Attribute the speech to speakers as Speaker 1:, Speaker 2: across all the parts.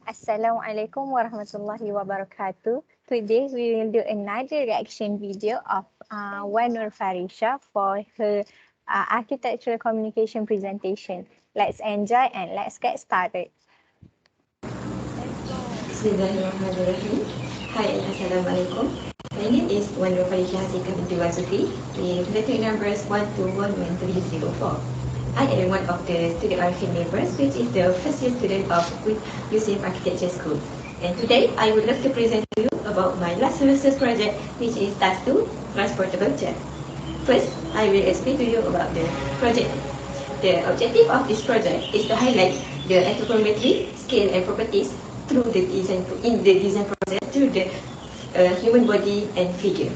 Speaker 1: Assalamualaikum warahmatullahi wabarakatuh. Today we will do another reaction video of Wan Nur Farisha for her architectural communication presentation. Let's enjoy and let's get started.
Speaker 2: Bismillahirrahmanirrahim. Hi and Assalamualaikum. My name is Wan Nur Farisha Hasika binti Wan Sukri with letter numbers 1211304. I am one of the student architect members, which is the first year student of UCM Architecture School. And today, I would like to present to you about my last semester's project, which is Task 2, Transportable Chair. First, I will explain to you about the project. The objective of this project is to highlight the anthropometry, scale and properties through the design process through the human body and figure.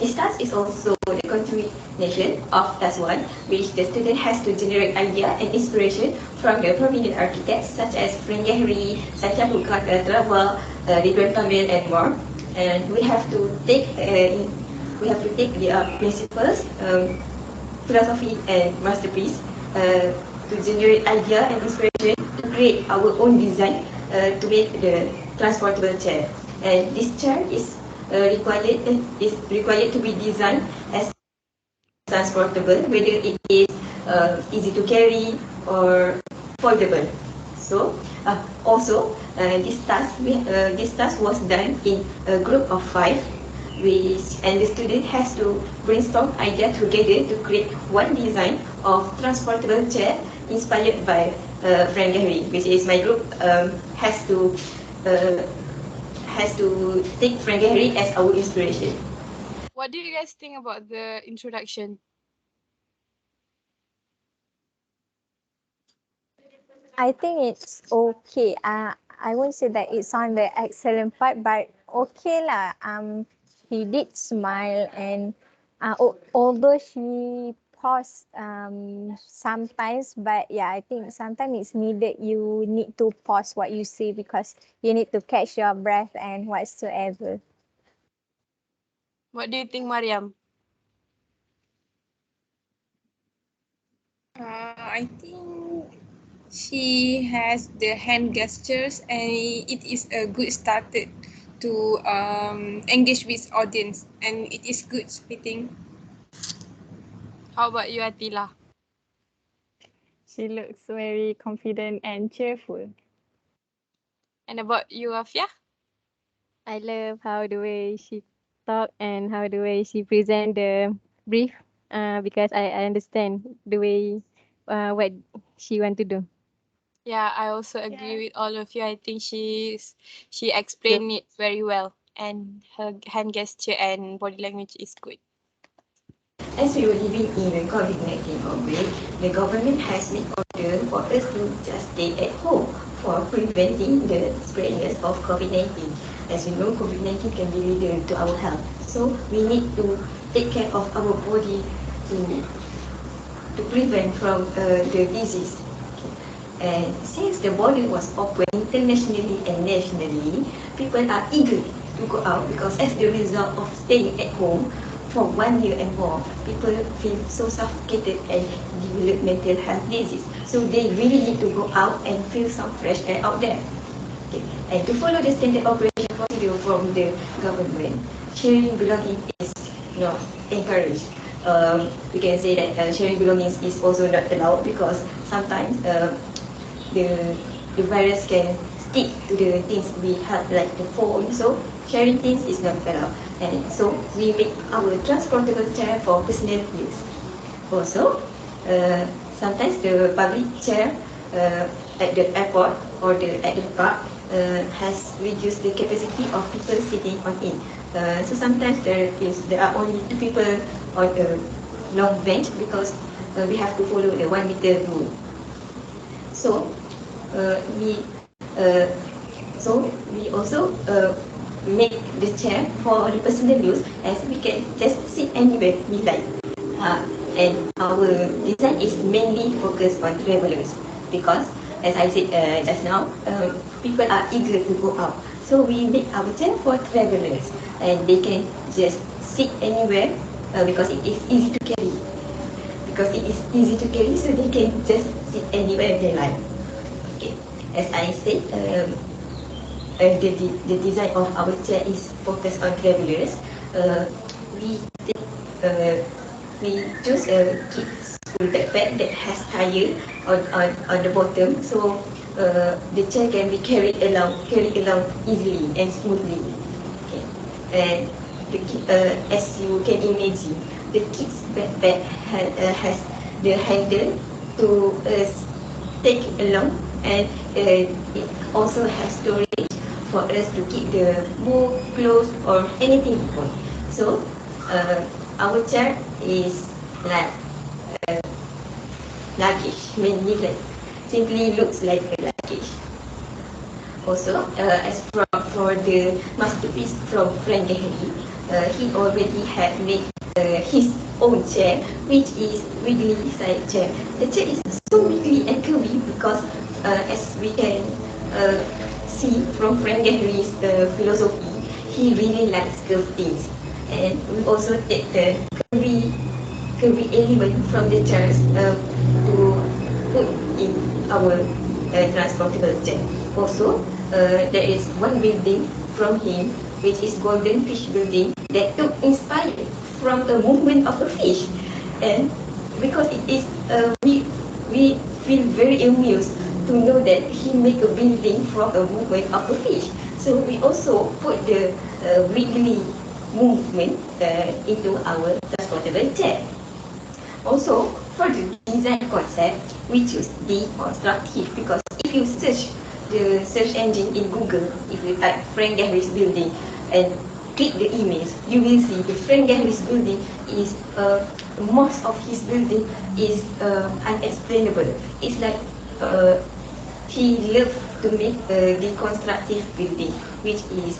Speaker 2: This task is also the continuation of task 1, which the student has to generate idea and inspiration from the prominent architects such as Frank Gehry, Santiago Calatrava, Ridwan Kamil, and more. And we have to take the principles, philosophy, and masterpiece to generate idea and inspiration to create our own design to make the transportable chair. And this chair is required to be designed as transportable, whether it is easy to carry or foldable. So this task was done in a group of 5, and the student has to brainstorm idea together to create one design of transportable chair inspired by Frank Gehry, which is my group has to take Frank Gehry as our inspiration.
Speaker 3: What do you guys think about the introduction?
Speaker 1: I think it's okay. I won't say that it's on the excellent part, but okay lah. He did smile, and although she paused sometimes, but yeah, I think sometimes it's needed. You need to pause what you say because you need to catch your breath and whatsoever.
Speaker 3: What do you think, Mariam?
Speaker 4: I think she has the hand gestures, and it is a good start to engage with audience, and it is good speaking.
Speaker 3: How about you, Atila?
Speaker 5: She looks very confident and cheerful.
Speaker 3: And about you, Afia?
Speaker 5: I love how the way she talk and how the way she present the brief because I understand the way what she want to do.
Speaker 3: Yeah, I also agree with all of you. I think she explained it very well, and her hand gesture and body language is good.
Speaker 2: As we were living in a COVID-19 outbreak, the government has made order for us to just stay at home for preventing the spreadness of COVID-19. As we know, COVID-19 can be lethal to our health. So we need to take care of our body to prevent from the disease. And since the border was open internationally and nationally, people are eager to go out because as the result of staying at home for 1 year and more, people feel so suffocated and develop mental health disease. So they really need to go out and feel some fresh air out there. Okay. And to follow the standard operation procedure from the government, sharing belongings is not encouraged. We can say that sharing belongings is also not allowed because sometimes the virus can stick to the things we have like the phone. So sharing things is not allowed. And so we make our transportable chair for personal use. Also, sometimes the public chair at the airport or at the park has reduced the capacity of people sitting on it. So sometimes there are only 2 people on a long bench because we have to follow the 1 meter rule. So we also make the chair for the personal use, as we can just sit anywhere we like. And our design is mainly focused on travelers because, as I said just now, people are eager to go out. So we make our chair for travelers, and they can just sit anywhere because it is easy to carry. So they can just sit anywhere they like. Okay. as I said, the design of our chair is focused on travelers. We take, we choose a kids school backpack that has tire on the bottom, so the chair can be carried along easily and smoothly. Okay. And as you can imagine, the kids backpack has the handle to take along, and it also has storage for us to keep the book, clothes, or anything on. So our chair is like luggage, mainly like simply looks like a luggage. Also, as for the masterpiece from Frank Gehry, he already had made his own chair, which is wiggly side chair. The chair is so wiggly and curvy because, as we can see from Frank Gehry's philosophy, he really likes curved things. And we also take the curvy element from the chairs to put in our transportable chair. Also, there is one building from him, which is Golden Fish Building, that took inspired from the movement of a fish. And because it is, we feel very amused to know that he made a building from a movement of a fish. So we also put the wiggly movement into our transportable chair. Also, for the design concept, we choose deconstructive because if you search the search engine in Google, if you type Frank Gehry's building and click the image, you will see the Frank Gehry's building is most of his building is unexplainable. It's like he loved to make a deconstructive building, which is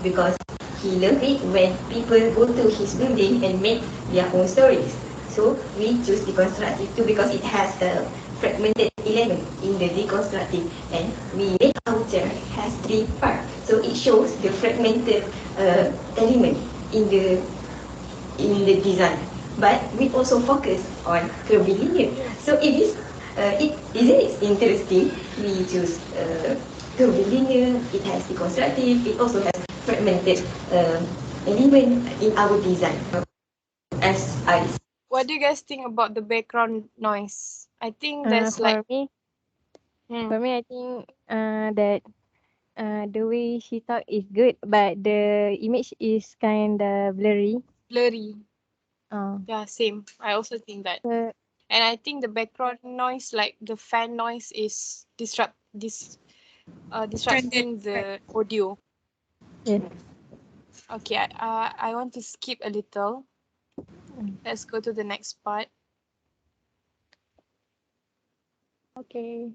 Speaker 2: because he loved it when people go to his building and make their own stories. So we choose deconstructive too because it has a fragmented element in the deconstructive, and we make our chair has 3 parts. So it shows the fragmented element in the design. But we also focus on curvilinear. So isn't it interesting? We choose curvilinear. It has deconstructive. It also has fragmented element in our design. As I
Speaker 3: What do you guys think about the background noise? I think there's like
Speaker 5: For me, I think that the way she talk is good, but the image is kind of blurry.
Speaker 3: blurry.
Speaker 5: Uh,
Speaker 3: Yeah, same. I also think that.
Speaker 5: so
Speaker 3: And I think the background noise, like the fan noise, is disrupting the audio.
Speaker 5: yes.
Speaker 3: Okay, I want to skip a little. Let's go to the next part.
Speaker 1: Okay.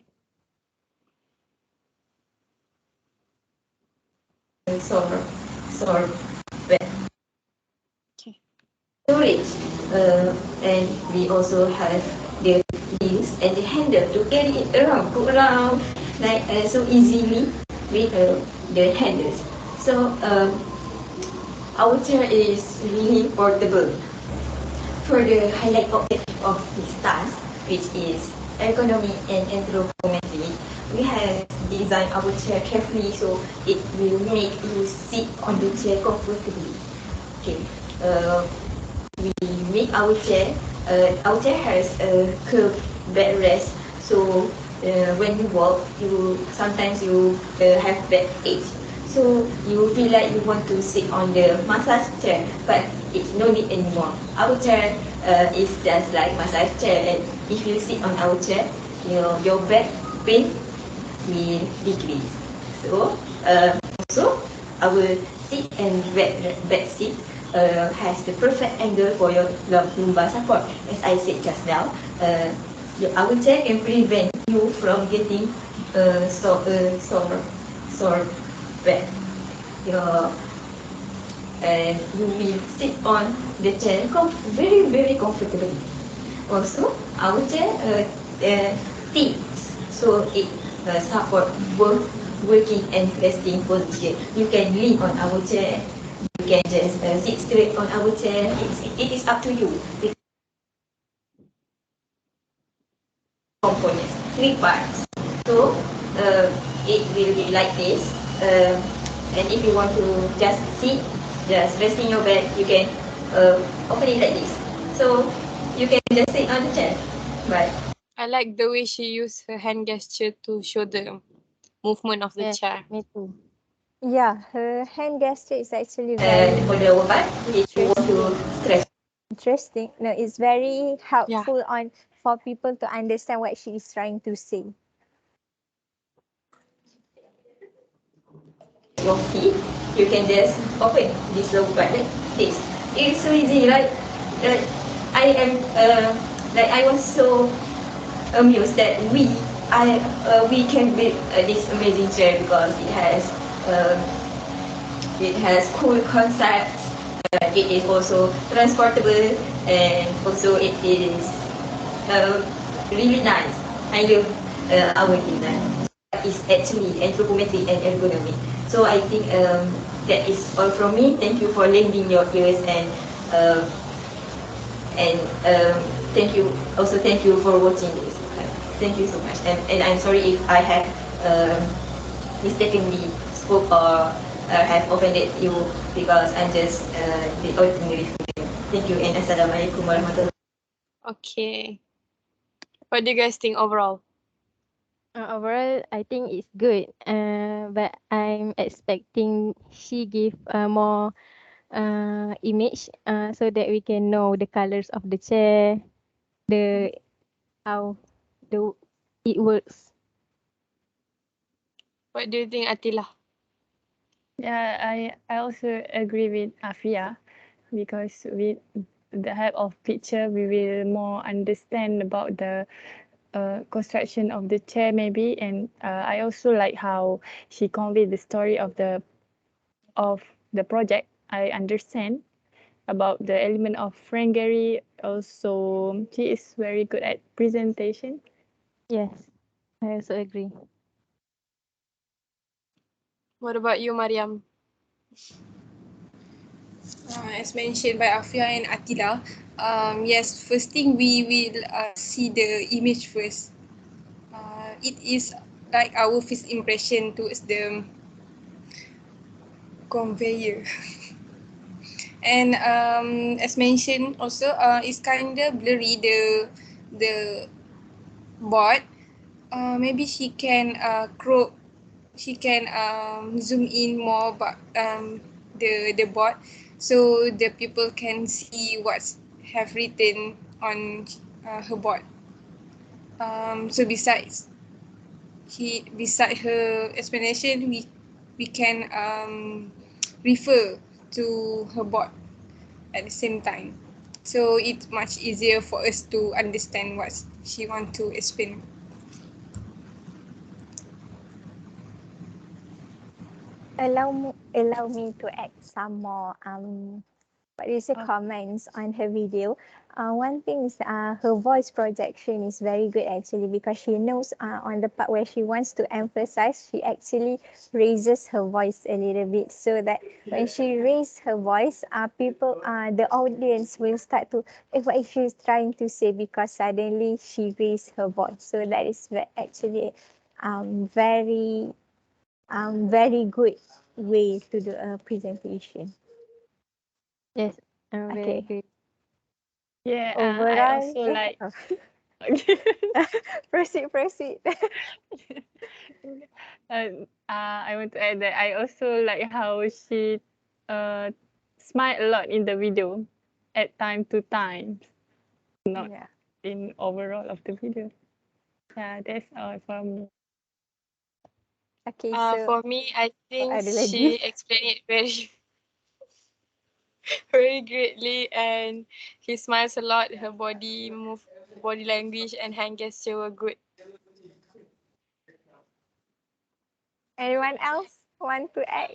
Speaker 2: sort web
Speaker 3: Okay.
Speaker 2: storage, and we also have the wheels and the handle to carry it around, go around like so easily with the handles. So our chair is really portable. For the highlight objective of this task, which is ergonomy and anthropometry, we have designed our chair carefully so it will make you sit on the chair comfortably. Okay, we make our chair. Our chair has a curved backrest, so when you walk, you sometimes have backache. So you feel like you want to sit on the massage chair, but it's no need anymore. Our chair is just like massage chair, and if you sit on our chair, your back pain will decrease. So also our seat and back seat has the perfect angle for your lumbar support. As I said just now, our chair can prevent you from getting sore back. Your and you will sit on the chair very very comfortably. Also, our chair tilts, so it support both working and resting position. You can lean on our chair. You can just sit straight on our chair. It is up to you. The components, 3 parts. So it will be like this. And if you want to just sit, just resting your back, you can open it like this. So you can just sit on the chair. Right.
Speaker 3: I like the way she used her hand gesture to show the movement of the
Speaker 5: Yeah,
Speaker 3: chair.
Speaker 5: me too.
Speaker 1: Yeah, her hand gesture is actually
Speaker 2: And
Speaker 1: very
Speaker 2: for the lower part, if you want to stretch.
Speaker 1: interesting. No, it's very helpful on for people to understand what she is trying to say.
Speaker 2: Your feet, you can just open this lower part like this. It's so easy, right? I am I was so amused that we can build this amazing chair because uh, it has cool concepts. It is also transportable and also it is really nice. I love our design. It's actually anthropometric and ergonomic. So I think that is all from me. Thank you for lending your ears uh, and thank you for watching this. Thank you so much. And I'm sorry if I have mistakenly spoke or have offended you because I'm just the ordinary female. Thank you and Assalamualaikum warahmatullahi.
Speaker 3: Okay. What do you guys think overall?
Speaker 5: Overall, I think it's good. But I'm expecting she give more image so that we can know the colors of the chair, the how the it works.
Speaker 3: What do you think, Attila?
Speaker 6: Yeah, I also agree with Afia because with the help of picture, we will more understand about the construction of the chair maybe. And I also like how she conveyed the story of the project. I understand about the element of Frank Gehry. Also, she is very good at presentation.
Speaker 5: Yes, I also agree.
Speaker 3: What about you, Mariam?
Speaker 4: As mentioned by Afia and Attila, yes, first thing we will see the image first. It is like our first impression towards the conveyor. And as mentioned also, it's kind of blurry the board. Maybe she can crop, she can zoom in more but the board so the people can see what's have written on her board. So beside her explanation, we can refer to her board at the same time. So it's much easier for us to understand what she want to explain.
Speaker 1: Allow me to add some more what is it, comments on her video. One thing is her voice projection is very good actually because she knows on the part where she wants to emphasize, she actually raises her voice a little bit so that when she raises her voice, the audience will start to, what is she trying to say because suddenly she raised her voice. So that is actually very good way to do a presentation.
Speaker 5: Yes, I'm very
Speaker 1: Okay.
Speaker 5: agree.
Speaker 6: Yeah, I
Speaker 1: Overall,
Speaker 6: also like.
Speaker 1: proceed.
Speaker 6: I want to add that I also like how she smiled a lot in the video at time to time, not
Speaker 1: Yeah.
Speaker 6: in overall of the video. Yeah, that's all from me.
Speaker 1: Okay, so
Speaker 3: For me, I think
Speaker 1: ada
Speaker 3: she
Speaker 1: lagi.
Speaker 3: explained it very, very greatly, and she smiles a lot. Her body language, and hand gesture were good.
Speaker 1: Anyone else want to add?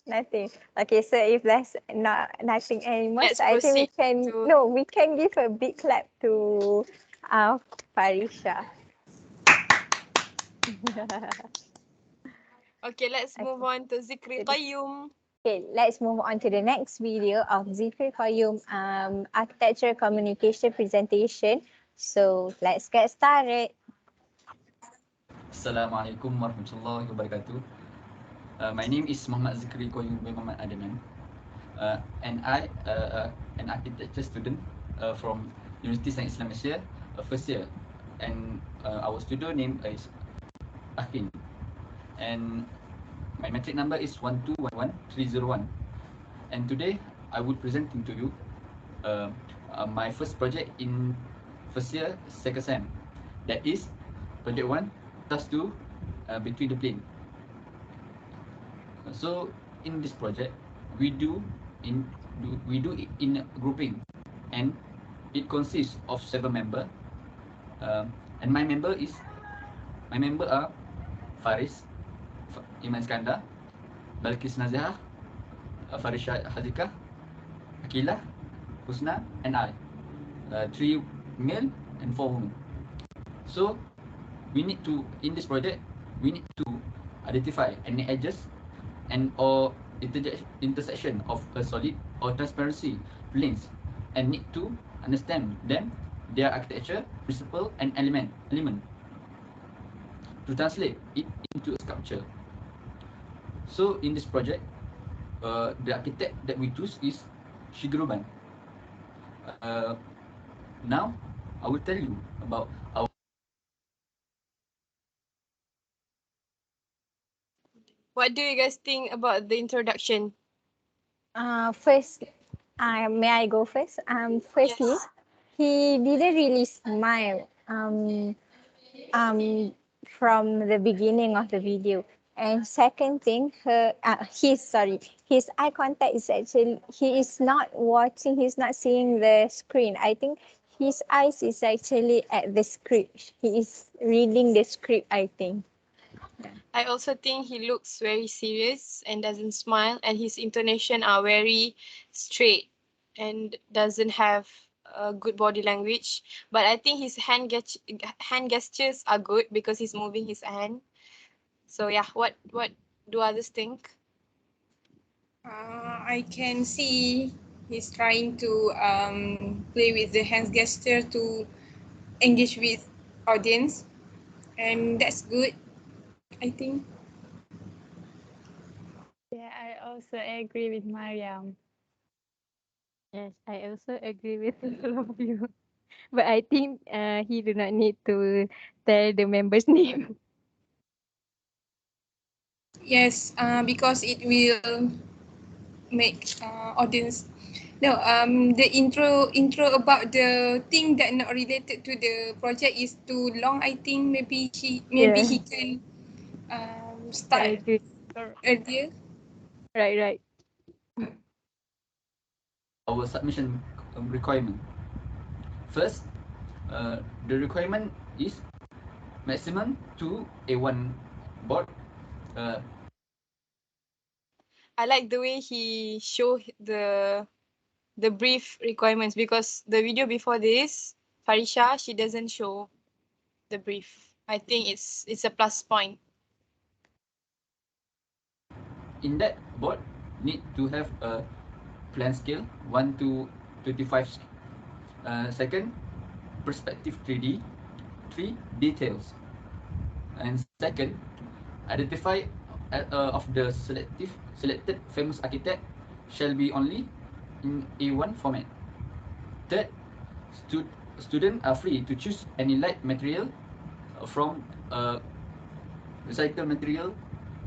Speaker 1: Nothing. Okay, so if there's nothing anymore,
Speaker 3: Let's
Speaker 1: so I think
Speaker 3: proceed to
Speaker 1: we can give a big clap to Farisha.
Speaker 3: Okay, let's move on to Zikri Qayyum.
Speaker 1: Okay, let's move on to the next video of Zikri Qayyum architecture communication presentation. So let's get started.
Speaker 7: Assalamualaikum warahmatullahi wabarakatuh. My name is Muhammad Zikri Koyum bin Muhammad Adnan, and I an architecture student from University Sains Islam Malaysia, first year, and our studio name is Akin, and my metric number is 1211301, and today I will presenting to you my first project in first year second sem, that is project 1 task 2 between the plane. So in this project we do it in grouping, and it consists of 7 member, and my member are Faris, Iman Iskandar, Balkis Nazihah, Farisha Hazika, Akilah, Husna, and I. 3 male and 4 women. So we need to, in this project, we need to identify any edges and or intersection of a solid or transparency planes, and need to understand them, their architecture, principle, and element to translate it into a sculpture. So in this project, the architect that we choose is Shigeru Ban. Now I will tell you about our.
Speaker 3: What do you guys think about the introduction?
Speaker 1: First, may I go first? Firstly,
Speaker 3: Yes.
Speaker 1: he didn't really smile from the beginning of the video. And second thing, his eye contact is actually, he is not watching, he's not seeing the screen. I think his eyes is actually at the script. He is reading the script, I think.
Speaker 3: I also think he looks very serious and doesn't smile, and his intonation are very straight and doesn't have a good body language. But I think his hand gestures are good because he's moving his hand. So yeah, what do others think?
Speaker 4: I can see he's trying to play with the hand gesture to engage with audience, and that's good, I think.
Speaker 6: Yeah, I also agree with Mariam.
Speaker 5: Yes, I also agree with all of you. But I think he do not need to tell the members' name.
Speaker 4: Yes, because it will make audience. No, the intro about the thing that not related to the project is too long. I think maybe
Speaker 5: Yeah,
Speaker 4: he can
Speaker 5: I
Speaker 4: start
Speaker 5: agree.
Speaker 4: earlier.
Speaker 5: Right.
Speaker 7: Our submission requirement. First, the requirement is maximum 2 A1 board.
Speaker 3: I like the way he show the brief requirements, because the video before this, Farisha, she doesn't show the brief. I think it's a plus point.
Speaker 7: In that board, need to have a plan scale 1 to 25. Second, perspective 3D. 3, details. And second, identify of the selected famous architect shall be only in A1 format. Third, students are free to choose any light material from recycled material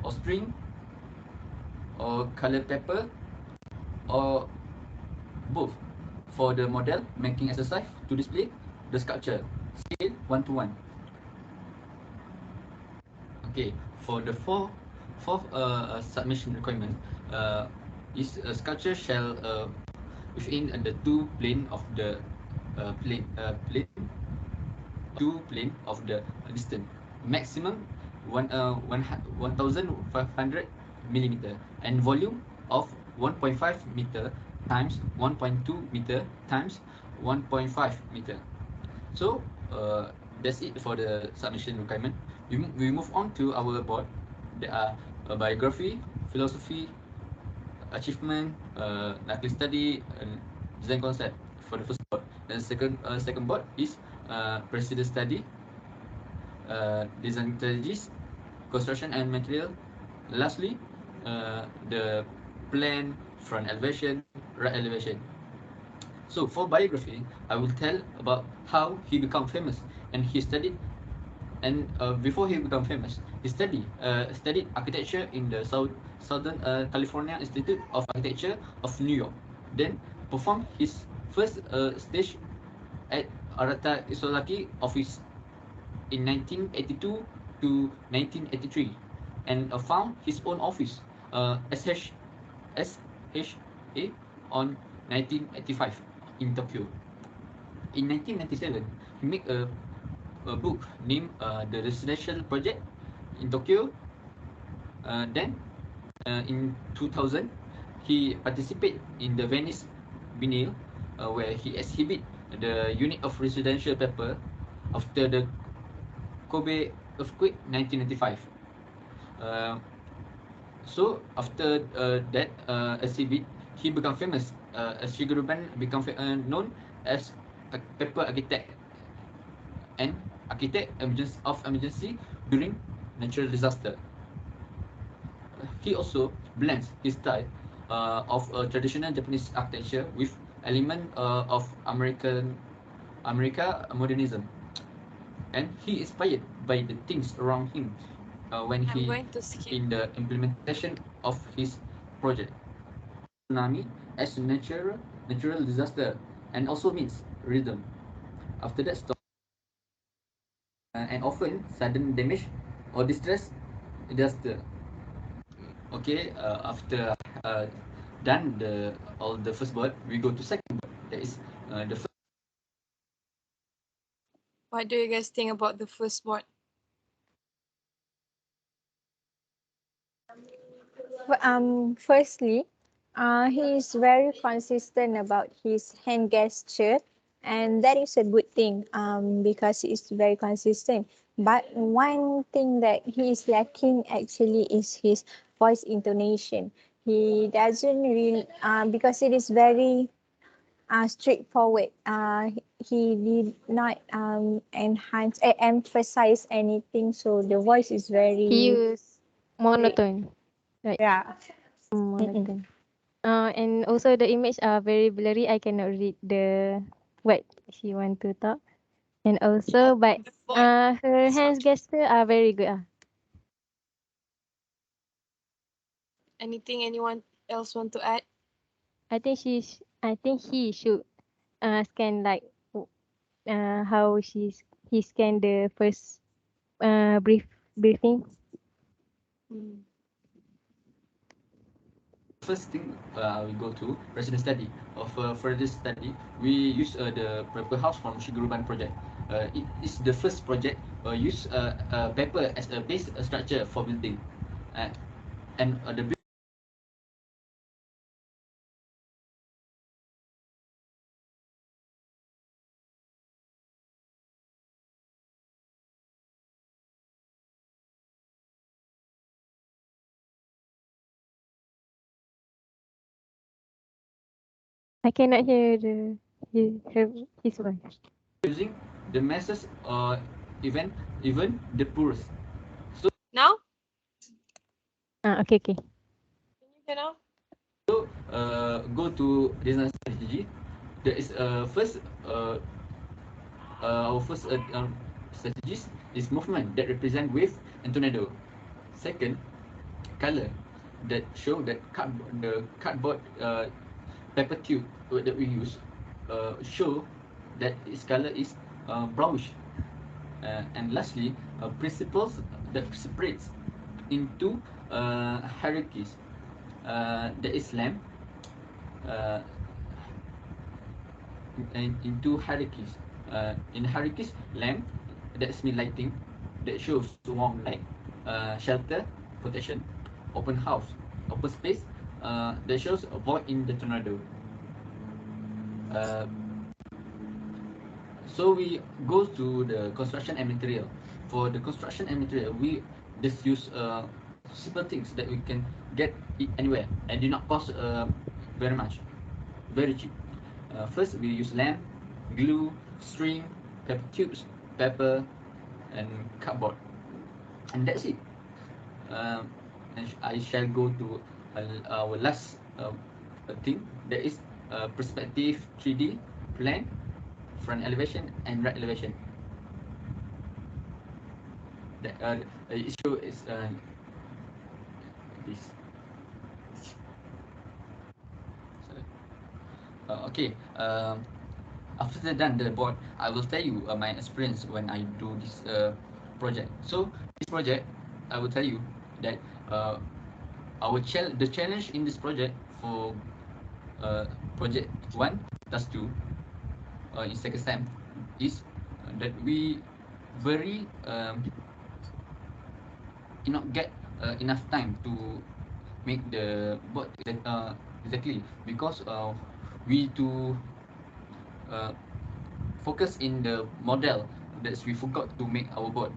Speaker 7: or string or colored paper or both for the model making exercise to display the sculpture scale 1 to 1. Okay, for the fourth submission requirement, is a sculpture shall within the two plane of the two plane of the distance, maximum 1500 millimeter, and volume of 1.5 meter times 1.2 meter times 1.5 meter. So that's it for the submission requirement. We move on to our board. There are biography, philosophy, achievement, case study, and design concept for the first board. And second board is president study, design strategies, construction and material. Lastly, the plan, front elevation, right elevation. So for biography, I will tell about how he become famous, and he studied. And before he become famous, he studied architecture in the Southern California Institute of Architecture of New York. Then performed his first stage at Arata Isozaki office in 1982 to 1983, and found his own office, SHA, on 1985 in Tokyo. In 1997, he made a book named The Residential Project in Tokyo. Then in 2000, he participated in the Venice Biennale, where he exhibit the unit of residential paper after the Kobe earthquake 1995. So after that exhibit, he become famous. Shigeru Ben become known as a paper architect and architect of emergency during natural disaster. He also blends his style of traditional Japanese architecture with element of America modernism, and he inspired by the things around him when
Speaker 3: I'm
Speaker 7: he
Speaker 3: going to skip.
Speaker 7: in the implementation of his project. Tsunami as a natural disaster and also means rhythm. After that, storm and often sudden damage or distress disaster. Okay, after done all the first board, we go to second board. That is the first.
Speaker 3: What do you guys think about the first board?
Speaker 1: Firstly, he is very consistent about his hand gesture, and that is a good thing. Because he is very consistent. But one thing that he is lacking actually is his voice intonation. He doesn't really, because it is very straightforward. He did not emphasize anything, so the voice is
Speaker 5: He
Speaker 1: very
Speaker 5: use monotone, right?
Speaker 1: yeah.
Speaker 5: Monotone. And also the image are very blurry. I cannot read the what she want to talk. And also, but
Speaker 3: The board.
Speaker 5: her hands gesture are very good.
Speaker 3: Anything anyone else want to add?
Speaker 5: I think he should scan like how he scanned the first briefing.
Speaker 7: First thing we go to resident study. Of further study, we use the paper house from Shigeru Ban project. It is the first project use paper as a base structure for building, uh, and the
Speaker 5: I cannot hear his voice.
Speaker 7: using the masses even the poorest.
Speaker 3: Now?
Speaker 5: Okay, okay.
Speaker 3: Can you hear now?
Speaker 7: So go to design strategy. There is first our first strategies is movement that represent wave and tornado. Second, color that show that the cardboard paper tube that we use show that its color is brownish. And lastly, principles that separates into hierarchies. There is lamp uh, and into hierarchies. In hierarchies, lamp that's mean lighting that shows warm light, shelter, protection, open house, open space that shows a void in the tornado. Uh, so we go to the construction and material. For the construction and material, we just use simple things that we can get it anywhere and do not cost very much, very cheap. First, we use lamp, glue, string, paper tubes, paper, and cardboard, and that's it. And I shall go to our last thing, that is perspective 3D, plan, front elevation and right elevation. That issue is this. Okay. After done the board, I will tell you my experience when I do this project. So this project, I will tell you that the challenge in this project for project 1+2 in second sem is that we very cannot get enough time to make the board exactly, because we to focus in the model that we forgot to make our board,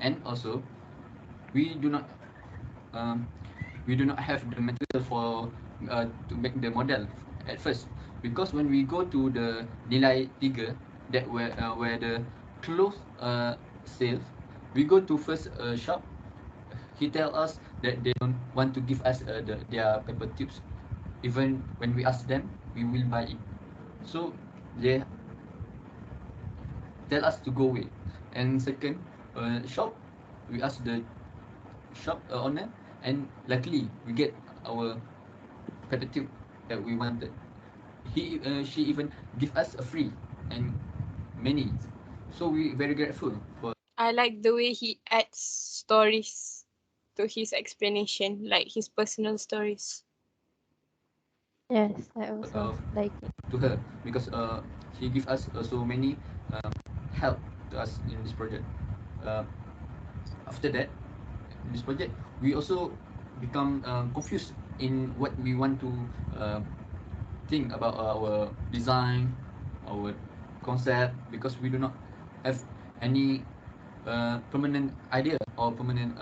Speaker 7: and also we do not um, we do not have the material for to make the model at first, because when we go to the nilai 3 that where the clothes sales, we go to first shop. He tell us that they don't want to give us their paper tubes. Even when we ask them, we will buy it. So they tell us to go away. And second, shop, we ask the shop owner, and luckily we get our paper tube that we wanted. She even give us a free and many. So we very grateful for.
Speaker 3: I like the way he adds stories to his explanation, like his personal stories.
Speaker 5: Yes, I also like it.
Speaker 7: To her, because she give us so many help to us in this project. Uh, After that, in this project, we also become confused in what we want to think about our design, our concept, because we do not have any permanent idea or permanent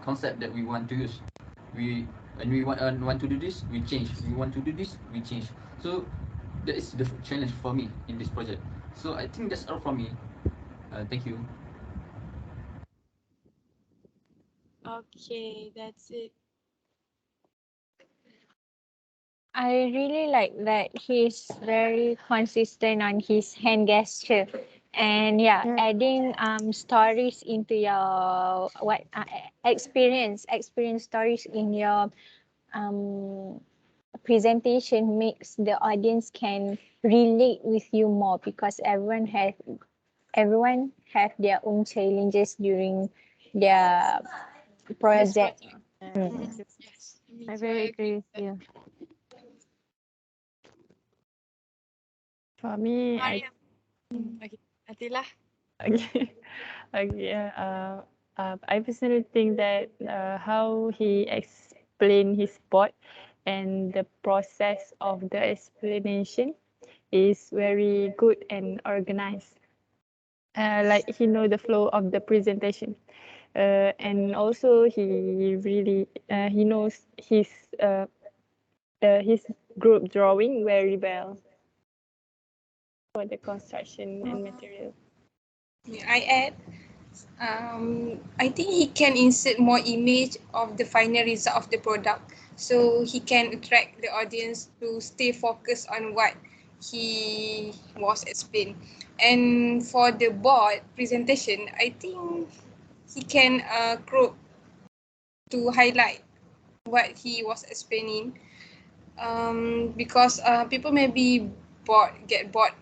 Speaker 7: concept that we want to use. We when we want to do this, we change. We want to do this, we change. So that is the challenge for me in this project. So I think that's all from me. Thank you.
Speaker 3: Okay, that's it.
Speaker 1: I really like that he's very consistent on his hand gesture, and yeah,
Speaker 5: Yeah.
Speaker 1: adding stories into your experience stories in your um presentation makes the audience can relate with you more, because everyone have their own challenges during their
Speaker 3: This
Speaker 1: project.
Speaker 3: project.
Speaker 1: Mm.
Speaker 3: Yes, me
Speaker 5: I
Speaker 3: too.
Speaker 5: very
Speaker 3: I agree
Speaker 5: agree
Speaker 3: with
Speaker 5: with
Speaker 3: that.
Speaker 5: you.
Speaker 6: For me, I
Speaker 3: Mariam. Okay, Atila.
Speaker 6: okay. Okay, I personally think that how he explained his board and the process of the explanation is very good and organized. Like he know the flow of the presentation, and also he really he knows his group drawing very well for the construction and material.
Speaker 4: May I add? I think he can insert more image of the final result of the product, so he can attract the audience to stay focused on what he was explained. And for the board presentation, I think he can crop to highlight what he was explaining, because people may be get bored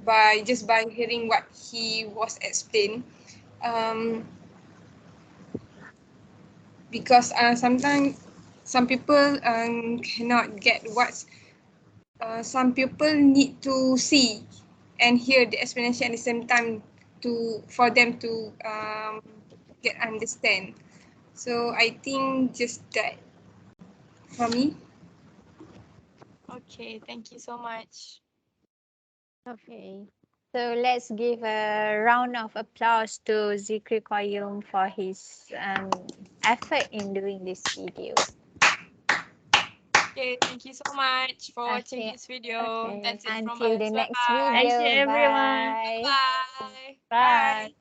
Speaker 4: by hearing what he was explained. Um, because sometimes some people cannot get what some people need to see and hear the explanation at the same time for them to get understand. So I think just that for me.
Speaker 3: Okay, thank you so much.
Speaker 1: Okay. So let's give a round of applause to Zikri Qayyum for his effort in doing this video.
Speaker 3: Okay, thank you so much for watching
Speaker 1: Okay.
Speaker 3: this video.
Speaker 1: Okay.
Speaker 3: That's it from
Speaker 1: Until
Speaker 3: us.
Speaker 1: the next
Speaker 3: Bye-bye.
Speaker 6: Thank you,
Speaker 1: video.
Speaker 6: everyone.
Speaker 1: Bye.
Speaker 3: Bye.
Speaker 6: Bye.